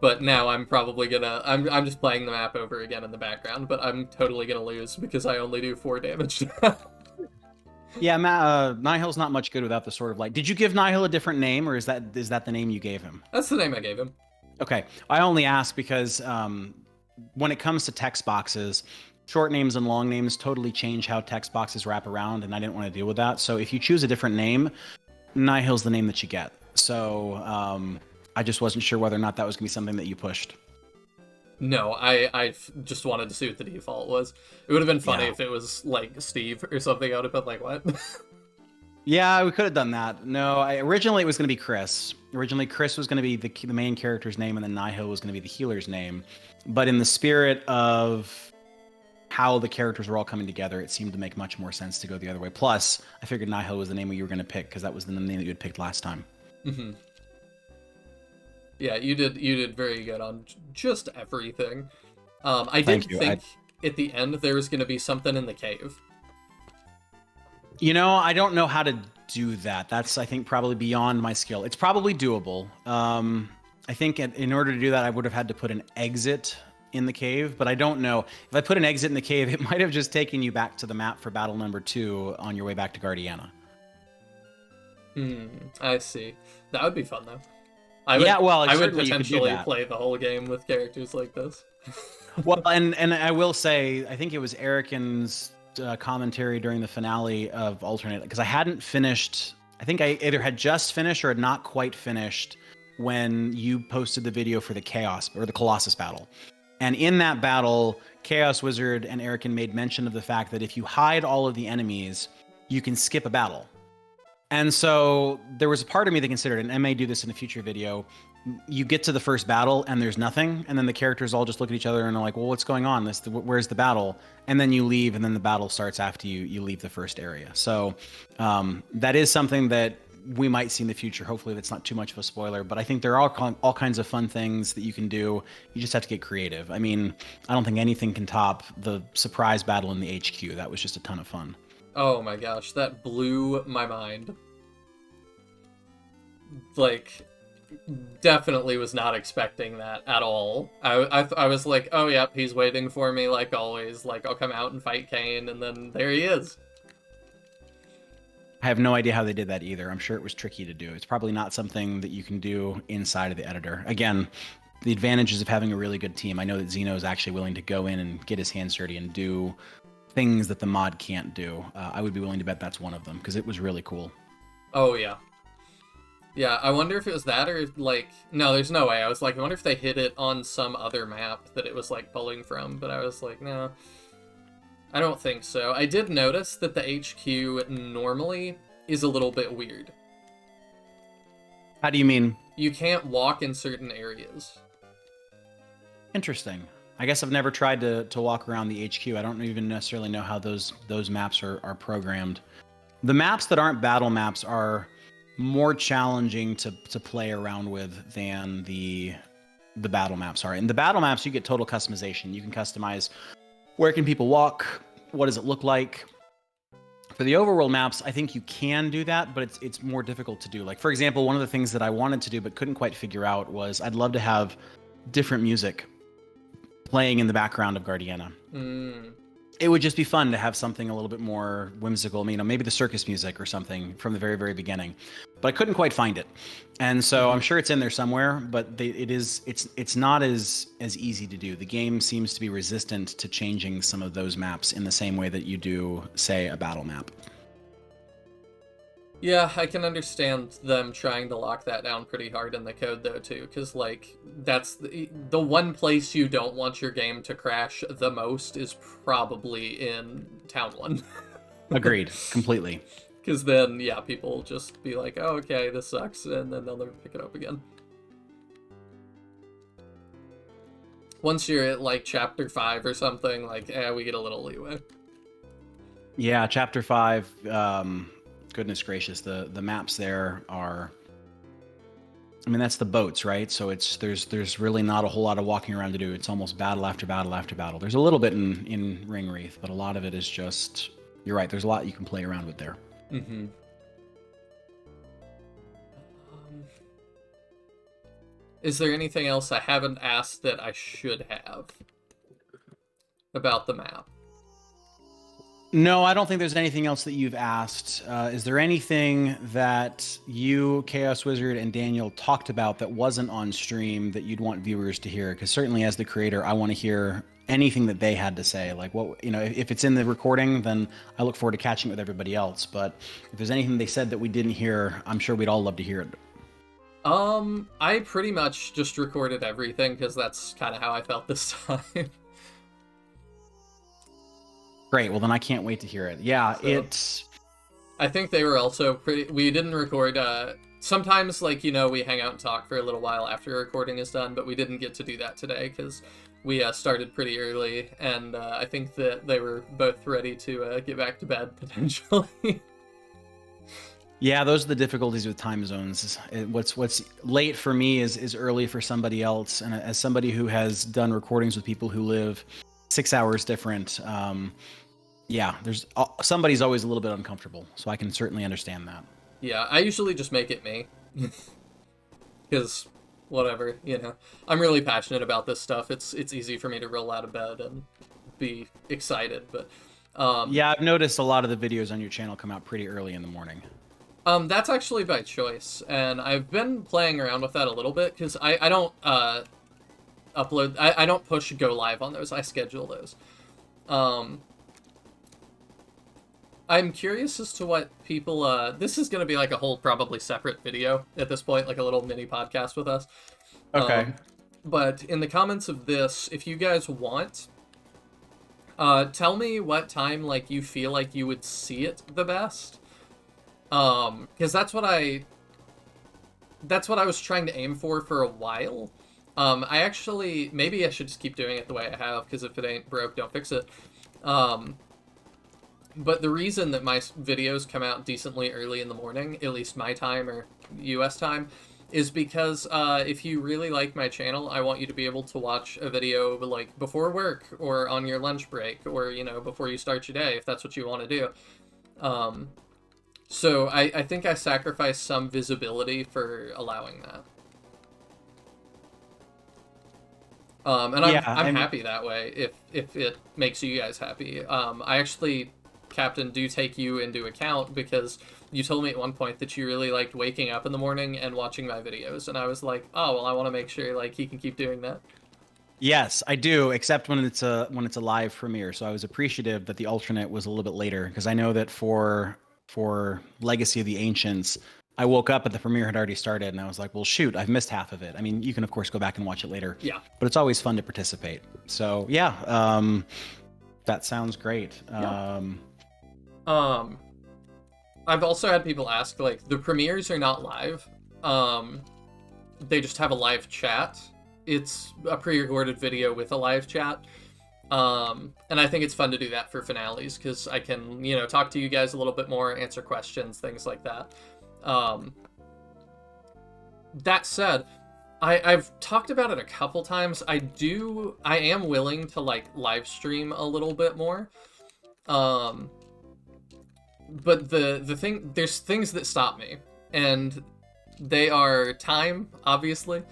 But now I'm probably gonna... I'm just playing the map over again in the background, but I'm totally gonna lose because I only do 4 damage. Yeah, Nihil's not much good without the Sword of Light. Did you give Nihil a different name, or is that the name you gave him? That's the name I gave him. Okay. I only ask because when it comes to text boxes, short names and long names totally change how text boxes wrap around, and I didn't want to deal with that. So if you choose a different name, Nihil's the name that you get. So I just wasn't sure whether or not that was going to be something that you pushed. No, I just wanted to see what the default was. It would have been funny if it was, like, Steve or something. I would have been like, what? Yeah, we could have done that. No, originally it was going to be Chris. Originally, Chris was going to be the main character's name, and then Nihil was going to be the healer's name. But in the spirit of how the characters were all coming together, it seemed to make much more sense to go the other way. Plus, I figured Nihil was the name you were going to pick, because that was the name that you had picked last time. Mm-hmm. Yeah, you did very good on just everything. I did think at the end there was going to be something in the cave. You know, I don't know how to do that. That's, I think, probably beyond my skill. It's probably doable. I think in order to do that, I would have had to put an exit in the cave, but I don't know. If I put an exit in the cave, it might have just taken you back to the map for battle number 2 on your way back to Guardiana. I see. That would be fun, though. I would potentially play the whole game with characters like this. Well, and I will say, I think it was Erican's commentary during the finale of Alternate, because I hadn't finished. I think I either had just finished or had not quite finished when you posted the video for the Chaos or the Colossus battle. And in that battle, Chaos Wizard and Erican made mention of the fact that if you hide all of the enemies, you can skip a battle. And so there was a part of me that considered, and I may do this in a future video, you get to the first battle and there's nothing, and then the characters all just look at each other and are like, well, what's going on? Where's the battle? And then you leave, and then the battle starts after you leave the first area. So that is something that we might see in the future. Hopefully that's not too much of a spoiler, but I think there are all kinds of fun things that you can do. You just have to get creative. I mean, I don't think anything can top the surprise battle in the HQ. That was just a ton of fun. Oh my gosh, that blew my mind. Like, definitely was not expecting that at all. I was like, oh yep, he's waiting for me like always. Like, I'll come out and fight Kane, and then there he is. I have no idea how they did that either. I'm sure it was tricky to do. It's probably not something that you can do inside of the editor. Again, the advantages of having a really good team. I know that Zeno is actually willing to go in and get his hands dirty and do things that the mod can't do. I would be willing to bet that's one of them because it was really cool. Oh yeah. Yeah, I wonder if it was that or, like... No, there's no way. I was like, I wonder if they hit it on some other map that it was, like, pulling from. But I was like, no. I don't think so. I did notice that the HQ normally is a little bit weird. How do you mean? You can't walk in certain areas. Interesting. I guess I've never tried to walk around the HQ. I don't even necessarily know how those maps are programmed. The maps that aren't battle maps are more challenging to play around with than the battle maps are. In the battle maps, you get total customization. You can customize where can people walk, what does it look like. For the overworld maps, I think you can do that, but it's more difficult to do. Like, for example, one of the things that I wanted to do but couldn't quite figure out was I'd love to have different music playing in the background of Guardiana. It would just be fun to have something a little bit more whimsical, you know, maybe the circus music or something from the very, very beginning. But I couldn't quite find it. And so I'm sure it's in there somewhere, but it's not as easy to do. The game seems to be resistant to changing some of those maps in the same way that you do, say, a battle map. Yeah, I can understand them trying to lock that down pretty hard in the code, though, too, because, like, that's the one place you don't want your game to crash the most is probably in Town 1. Agreed, completely. Because then, yeah, people will just be like, oh, okay, this sucks, and then they'll never pick it up again. Once you're at, like, Chapter 5 or something, like, we get a little leeway. Yeah, Chapter 5... goodness gracious, the maps there are, I mean, that's the boats, right? So there's really not a whole lot of walking around to do. It's almost battle after battle after battle. There's a little bit in Ring Wreath, but a lot of it is just, you're right, there's a lot you can play around with there. Mm-hmm. Is there anything else I haven't asked that I should have about the map? No, I don't think there's anything else that you've asked. Is there anything that you, Chaos Wizard, and Daniel talked about that wasn't on stream that you'd want viewers to hear? Because certainly as the creator, I want to hear anything that they had to say. Like, what, you know, if it's in the recording, then I look forward to catching it with everybody else. But if there's anything they said that we didn't hear, I'm sure we'd all love to hear it. I pretty much just recorded everything because that's kind of how I felt this time. Great. Well, then I can't wait to hear it. Yeah, So, I think they were also pretty... We didn't record... sometimes, like, you know, we hang out and talk for a little while after recording is done, but we didn't get to do that today because we started pretty early, and I think that they were both ready to get back to bed, potentially. Yeah, those are the difficulties with time zones. What's late for me is early for somebody else, and as somebody who has done recordings with people who live 6 hours different, yeah, there's somebody's always a little bit uncomfortable, so I can certainly understand that. Yeah, I usually just make it me. Because, whatever, you know. I'm really passionate about this stuff. It's easy for me to roll out of bed and be excited, but... yeah, I've noticed a lot of the videos on your channel come out pretty early in the morning. That's actually by choice, and I've been playing around with that a little bit, because I don't upload... I don't push go live on those, I schedule those. I'm curious as to what people, this is going to be like a whole probably separate video at this point, like a little mini podcast with us. Okay. But in the comments of this, if you guys want, tell me what time, like, you feel like you would see it the best. Because that's what I was trying to aim for a while. I actually, maybe I should just keep doing it the way I have, because if it ain't broke, don't fix it. But the reason that my videos come out decently early in the morning, at least my time or US time, is because if you really like my channel, I want you to be able to watch a video like before work or on your lunch break or, you know, before you start your day, if that's what you want to do. So I think I sacrificed some visibility for allowing that. And Yeah, I'm I mean, happy that way if it makes you guys happy. I actually, Captain, do take you into account because you told me at one point that you really liked waking up in the morning and watching my videos, and I was like, oh well, I want to make sure like he can keep doing that. yes, I do, except when it's a live premiere. So I was appreciative that the alternate was a little bit later because I know that for Legacy of the Ancients, I woke up and the premiere had already started, and I was like, well, shoot, I've missed half of it. I mean, you can of course go back and watch it later, Yeah. but it's always fun to participate. So yeah, that sounds great. Yeah. Um, I've also had people ask like the premieres are not live. They just have a live chat. It's a pre-recorded video with a live chat. And I think it's fun to do that for finales because I can, talk to you guys a little bit more, answer questions, things like that. That said, I've talked about it a couple times. I am willing to like live stream a little bit more. But the thing, there's things that stop me, and they are time, obviously.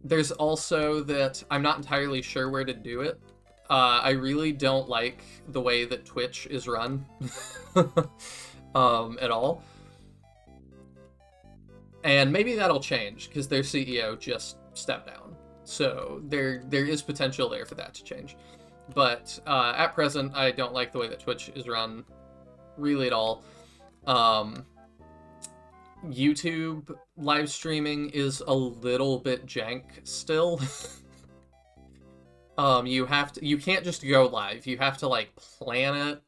There's also that I'm not entirely sure where to do it. I really don't like the way that Twitch is run at all. And maybe that'll change because their CEO just stepped down. So there is potential there for that to change. But at present, I don't like the way that Twitch is run really at all. YouTube live streaming is a little bit jank still. You can't just go live. You have to like plan it,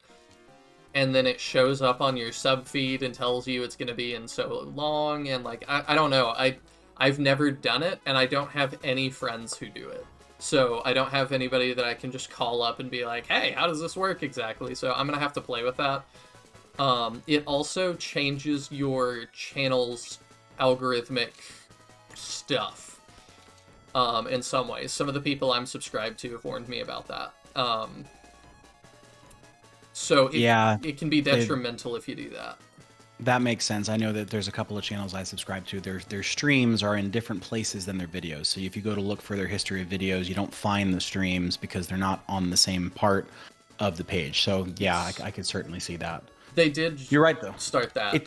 and then it shows up on your sub feed and tells you it's gonna be in so long, and like I don't know. I've never done it, and I don't have any friends who do it. So I don't have anybody that I can just call up and be like, hey, how does this work exactly? So I'm gonna have to play with that. It also changes your channel's algorithmic stuff in some ways. Some of the people I'm subscribed to have warned me about that. So it can be detrimental if you do that. That makes sense. I know that there's a couple of channels I subscribe to. Their streams are in different places than their videos. So if you go to look for their history of videos, you don't find the streams because they're not on the same part of the page. So yeah, I could certainly see that. They did. You're right, though. Start that.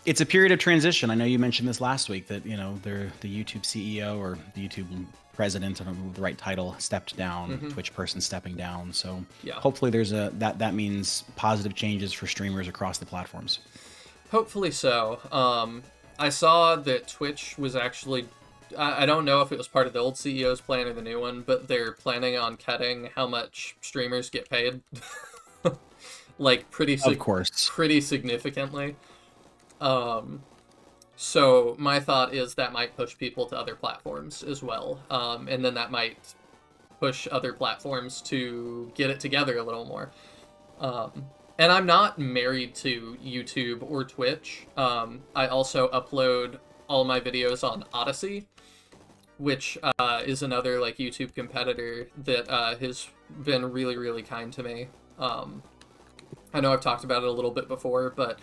It's a period of transition. I know you mentioned this last week that they're the YouTube CEO or the YouTube president, I don't know the right title, stepped down. Twitch person stepping down. So yeah, hopefully there's that means positive changes for streamers across the platforms. Hopefully so. I saw that Twitch was actually, I don't know if it was part of the old CEO's plan or the new one, but they're planning on cutting how much streamers get paid. Like pretty significantly. So my thought is that might push people to other platforms as well. And then that might push other platforms to get it together a little more. And I'm not married to YouTube or Twitch. I also upload all my videos on Odyssey, which is another like YouTube competitor that has been really, really kind to me. I know I've talked about it a little bit before, but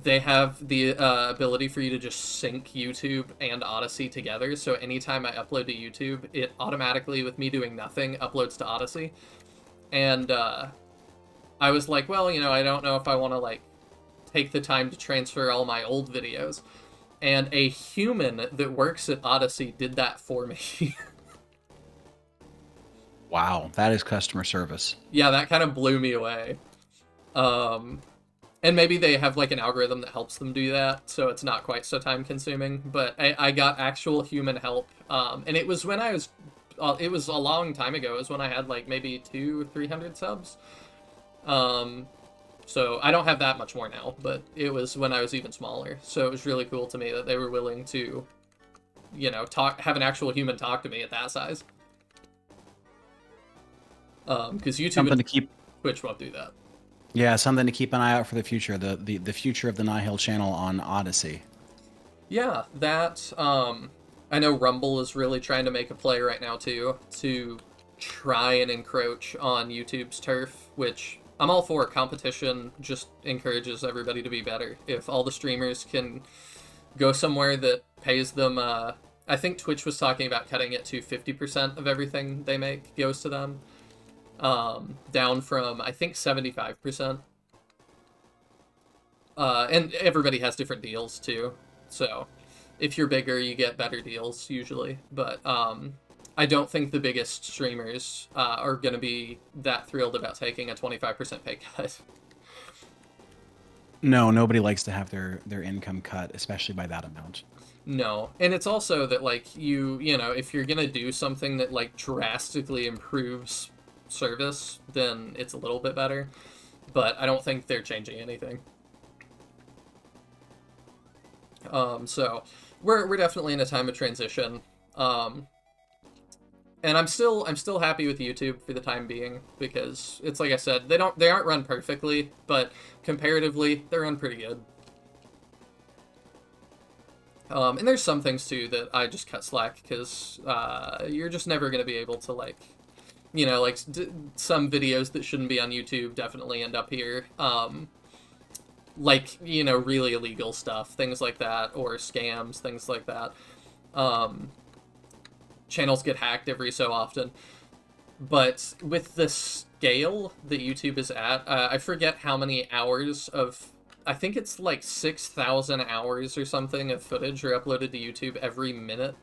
they have the ability for you to just sync YouTube and Odyssey together. So anytime I upload to YouTube, it automatically, with me doing nothing, uploads to Odyssey. And I was like, well, I don't know if I want to like take the time to transfer all my old videos. And a human that works at Odyssey did that for me. Wow, that is customer service. Yeah, that kind of blew me away. And maybe they have like an algorithm that helps them do that, so it's not quite so time consuming, but I got actual human help. And it was when it was a long time ago. It was when I had like maybe 200 or 300 subs. So I don't have that much more now, but it was when I was even smaller. So it was really cool to me that they were willing to, have an actual human talk to me at that size. Because YouTube and Twitch won't do that. Yeah, something to keep an eye out for the future. The future of the Nihil channel on Odyssey. Yeah, that I know Rumble is really trying to make a play right now too to try and encroach on YouTube's turf, which I'm all for it. Competition just encourages everybody to be better. If all the streamers can go somewhere that pays them, I think Twitch was talking about cutting it to 50% of everything they make goes to them, down from, I think, 75%. And everybody has different deals, too. So if you're bigger, you get better deals, usually. But I don't think the biggest streamers are going to be that thrilled about taking a 25% pay cut. No, nobody likes to have their income cut, especially by that amount. No. And it's also that, like, you know, if you're going to do something that, like, drastically improves service, then it's a little bit better. But I don't think they're changing anything. So we're definitely in a time of transition. And I'm still happy with YouTube for the time being, because it's like I said, they aren't run perfectly, but comparatively they're run pretty good. And there's some things too that I just cut slack, because you're just never going to be able to, like, you know, like some videos that shouldn't be on YouTube definitely end up here. Like, you know, really illegal stuff, things like that, or scams, things like that. Channels get hacked every so often. But with the scale that YouTube is at, I forget how many hours of, I think it's like 6,000 hours or something of footage are uploaded to YouTube every minute.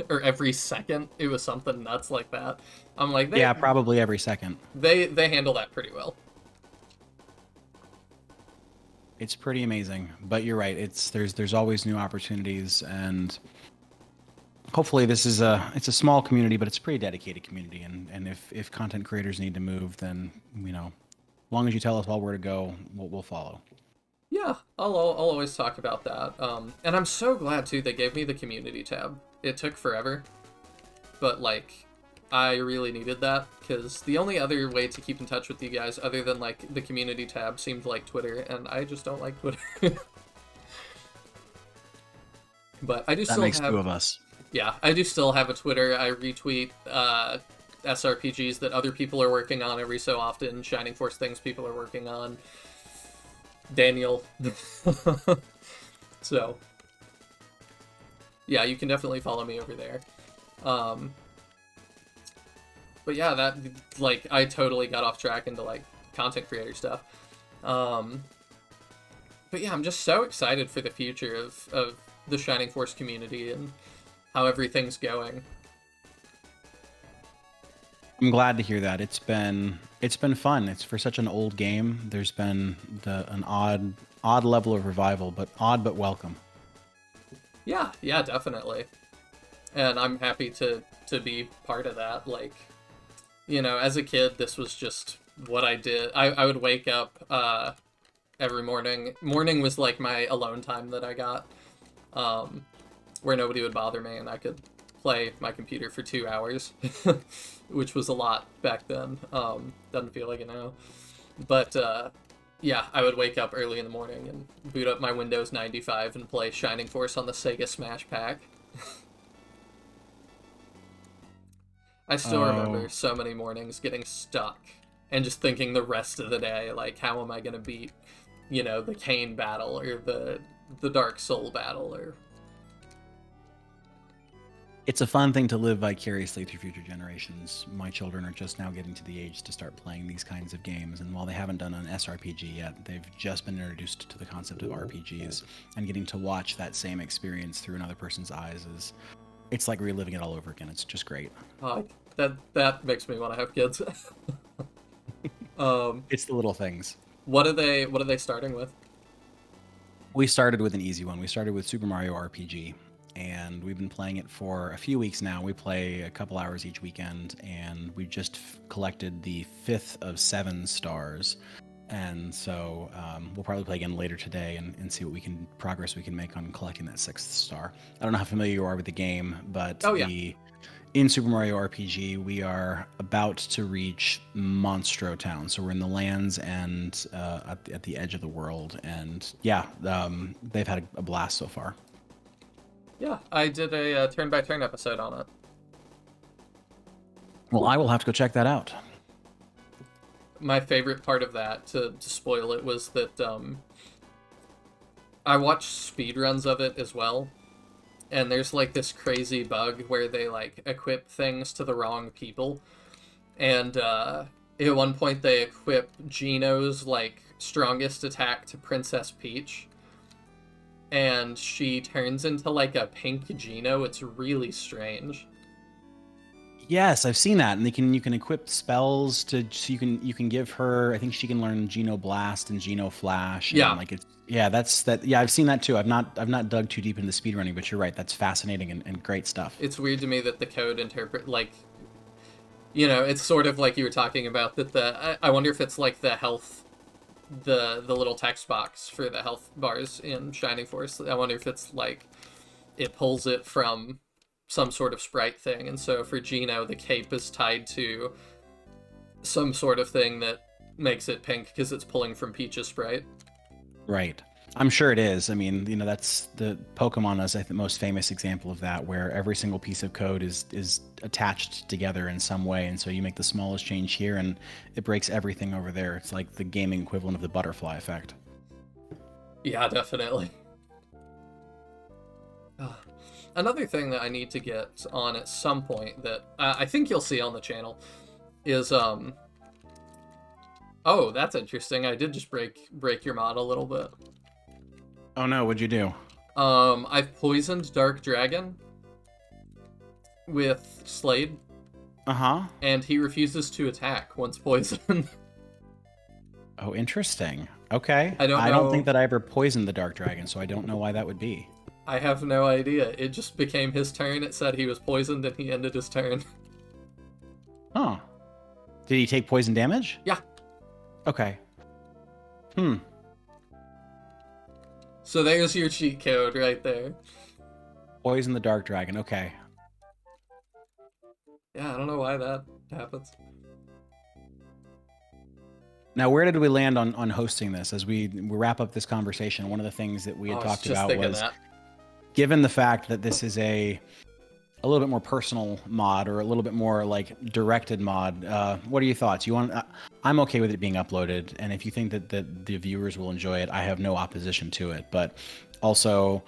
Or every second. It was something nuts like that. I'm like, yeah, probably every second. They handle that pretty well. It's pretty amazing, but you're right. There's always new opportunities, and hopefully it's a small community, but it's a pretty dedicated community. And if content creators need to move, then, you know, as long as you tell us all where to go, we'll follow. Yeah, I'll always talk about that. And I'm so glad too they gave me the community tab. It took forever, but like, I really needed that, because the only other way to keep in touch with you guys other than, like, the community tab seemed like Twitter, and I just don't like Twitter. But I do That still makes have... two of us. Yeah, I do still have a Twitter. I retweet SRPGs that other people are working on every so often, Shining Force things people are working on. Daniel. So, yeah, you can definitely follow me over there. But yeah, that, like, I totally got off track into, like, content creator stuff. But yeah, I'm just so excited for the future of the Shining Force community and how everything's going. I'm glad to hear that. It's been fun. It's for such an old game. There's been an odd level of revival, but odd but welcome. Yeah, definitely. And I'm happy to be part of that. Like, you know, as a kid, this was just what I did. I would wake up every morning. Morning was like my alone time that I got, where nobody would bother me, and I could play my computer for 2 hours, which was a lot back then. Doesn't feel like it now. But yeah, I would wake up early in the morning and boot up my Windows 95 and play Shining Force on the Sega Smash Pack. I still remember so many mornings getting stuck and just thinking the rest of the day, like, how am I going to beat, you know, the Cain battle or the Dark Soul battle? Or It's a fun thing to live vicariously through future generations. My children are just now getting to the age to start playing these kinds of games, and while they haven't done an SRPG yet, they've just been introduced to the concept of RPGs, and getting to watch that same experience through another person's eyes it's like reliving it all over again. It's just great. That makes me want to have kids. It's the little things. What are they starting with? We started with an easy one. We started with Super Mario RPG, and we've been playing it for a few weeks now. We play a couple hours each weekend, and we just collected the 5th of 7 stars. And so we'll probably play again later today and see what progress we can make on collecting that 6th star. I don't know how familiar you are with the game, but in Super Mario RPG, we are about to reach Monstro Town. So we're in the lands and at the edge of the world. And yeah, they've had a blast so far. Yeah, I did a turn-by-turn episode on it. Well, I will have to go check that out. my favorite part of that, to spoil it, was that I watched speedruns of it as well. And there's like this crazy bug where they like equip things to the wrong people. And at one point they equip Geno's like strongest attack to Princess Peach. And she turns into like a pink Geno. It's really strange. Yes, I've seen that, and you can equip spells to so you can give her. I think she can learn Geno Blast and Geno Flash. And Yeah. like it's yeah, that's that. Yeah, I've seen that too. I've not dug too deep into speedrunning, but you're right. That's fascinating and great stuff. It's weird to me that the code interpret like, it's sort of like you were talking about that I wonder if it's like the health, the little text box for the health bars in Shining Force. I wonder if it's like it pulls it from some sort of sprite thing, and so for Geno the cape is tied to some sort of thing that makes it pink because it's pulling from Peach's sprite. Right. I'm sure it is. I mean, that's the Pokemon is, I think, the most famous example of that, where every single piece of code is attached together in some way, and so you make the smallest change here, and it breaks everything over there. It's like the gaming equivalent of the butterfly effect. Yeah, definitely. Another thing that I need to get on at some point that I think you'll see on the channel is oh, that's interesting. I did just break your mod a little bit. Oh no, what'd you do? I've poisoned Dark Dragon with Slade. Uh-huh. And he refuses to attack once poisoned. Oh, interesting. Okay. I don't don't think that I ever poisoned the Dark Dragon, so I don't know why that would be. I have no idea. It just became his turn. It said he was poisoned and he ended his turn. Huh. Did he take poison damage? Yeah. Okay. So there's your cheat code right there. Poison the Dark Dragon. Okay. Yeah, I don't know why that happens. Now, where did we land on hosting this? As we wrap up this conversation, one of the things that we had talked about was, given the fact that this is a little bit more personal mod, or a little bit more like directed mod, what are your thoughts? I'm okay with it being uploaded, and if you think that the viewers will enjoy it, I have no opposition to it. But also,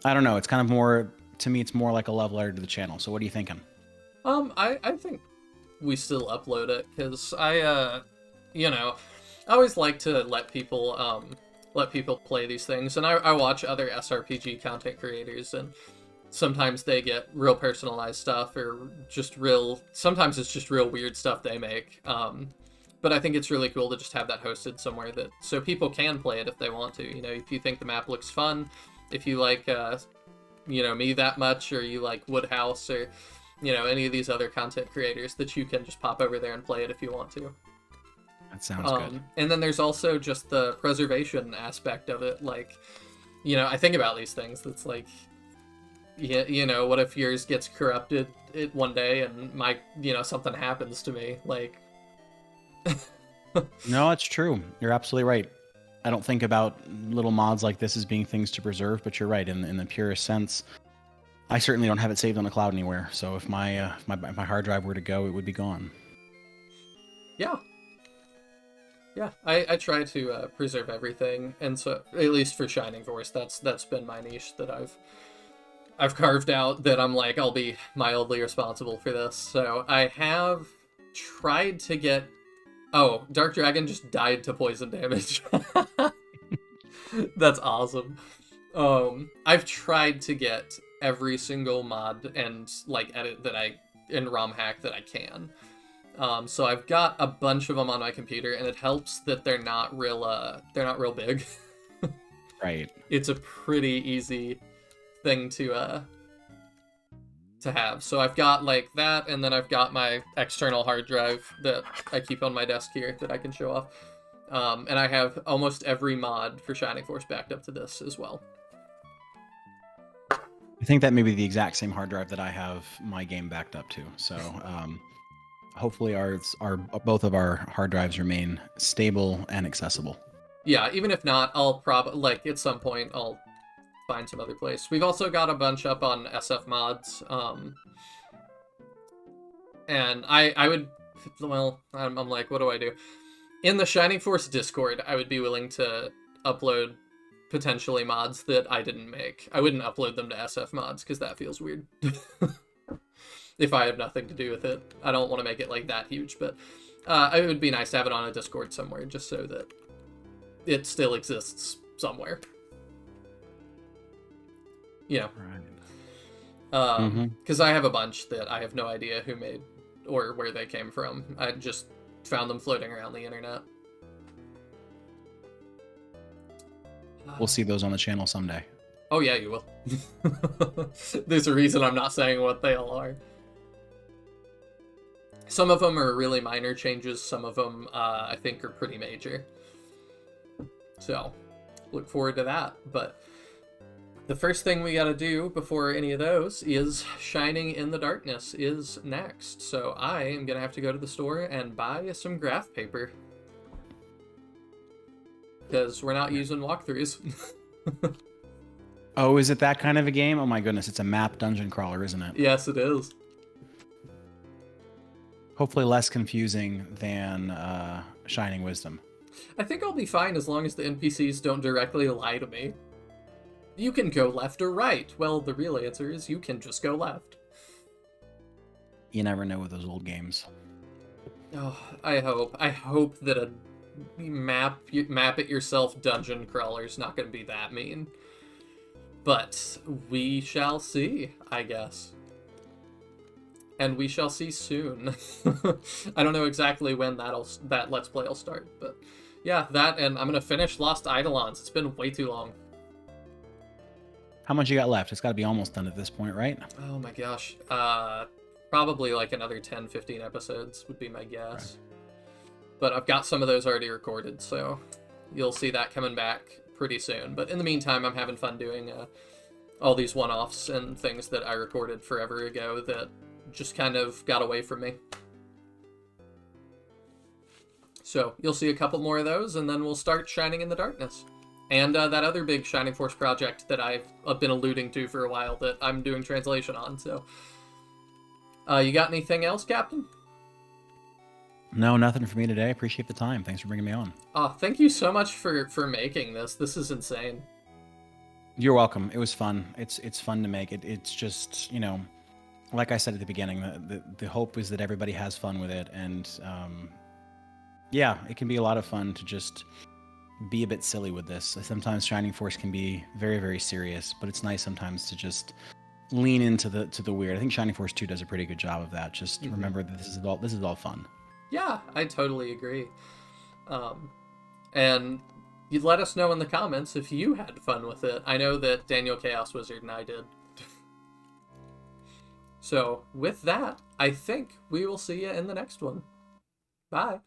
I don't know, it's kind of more, to me, it's more like a love letter to the channel. So what are you thinking? I think we still upload it, because I always like to let people play these things, and I watch other SRPG content creators, and sometimes they get real personalized stuff, or sometimes it's just real weird stuff they make. But I think it's really cool to just have that hosted somewhere so people can play it if they want to. If you think the map looks fun, if you like, me that much, or you like Woodhouse, or, any of these other content creators, that you can just pop over there and play it if you want to. That sounds good. And then there's also just the preservation aspect of it. Like, I think about these things. That's like, what if yours gets corrupted one day and something happens to me? Like, no, it's true. You're absolutely right. I don't think about little mods like this as being things to preserve, but you're right. In the purest sense, I certainly don't have it saved on the cloud anywhere. So if my hard drive were to go, it would be gone. Yeah. Yeah, I try to preserve everything, and so at least for Shining Force, that's been my niche that I've carved out. That I'm like, I'll be mildly responsible for this. So I have tried to get. Oh, Dark Dragon just died to poison damage. That's awesome. I've tried to get every single mod and like edit and ROM hack that I can. So I've got a bunch of them on my computer, and it helps that they're not real big. Right. It's a pretty easy thing to have. So I've got like that, and then I've got my external hard drive that I keep on my desk here that I can show off. And I have almost every mod for Shining Force backed up to this as well. I think that may be the exact same hard drive that I have my game backed up to. So, hopefully both of our hard drives remain stable and accessible. Yeah, even if not, I'll probably, at some point, I'll find some other place. We've also got a bunch up on SF Mods, and I would well, I'm like, what do I do? In the Shining Force Discord, I would be willing to upload potentially mods that I didn't make. I wouldn't upload them to SF mods because that feels weird. If I have nothing to do with it, I don't want to make it like that huge, but it would be nice to have it on a Discord somewhere just so that it still exists somewhere. You know. Right. Because I have a bunch that I have no idea who made or where they came from. I just found them floating around the internet. We'll see those on the channel someday. Oh yeah, you will. There's a reason I'm not saying what they all are. Some of them are really minor changes. Some of them, I think, are pretty major. So, look forward to that. But the first thing we gotta do before any of those is Shining in the Darkness is next. So I am gonna have to go to the store and buy some graph paper. Because we're not using walkthroughs. Oh, is it that kind of a game? Oh my goodness, it's a map dungeon crawler, isn't it? Yes, it is. Hopefully less confusing than Shining Wisdom. I think I'll be fine as long as the NPCs don't directly lie to me. You can go left or right. Well, the real answer is you can just go left. You never know with those old games. Oh, I hope that a map it yourself dungeon crawler is not going to be that mean. But we shall see, I guess. And we shall see soon. I don't know exactly when that Let's Play will start, but yeah, that, and I'm going to finish Lost Eidolons. It's been way too long. How much you got left? It's got to be almost done at this point, right? Oh my gosh. Probably like another 10, 15 episodes would be my guess. Right. But I've got some of those already recorded, so you'll see that coming back pretty soon. But in the meantime, I'm having fun doing all these one-offs and things that I recorded forever ago that just kind of got away from me. So you'll see a couple more of those, and then we'll start Shining in the Darkness. And that other big Shining Force project that I've been alluding to for a while that I'm doing translation on. So, you got anything else, Captain? No, nothing for me today. Appreciate the time. Thanks for bringing me on. Thank you so much for making this. This is insane. You're welcome. It was fun. It's fun to make it. It's just, you know, like I said at the beginning, the hope is that everybody has fun with it, and yeah, it can be a lot of fun to just be a bit silly with this. Sometimes Shining Force can be very, very serious, but it's nice sometimes to just lean into the weird. I think Shining Force 2 does a pretty good job of that. Just remember that this is all fun. Yeah, I totally agree. And you let us know in the comments if you had fun with it. I know that Daniel Chaos Wizard and I did. So with that, I think we will see you in the next one. Bye.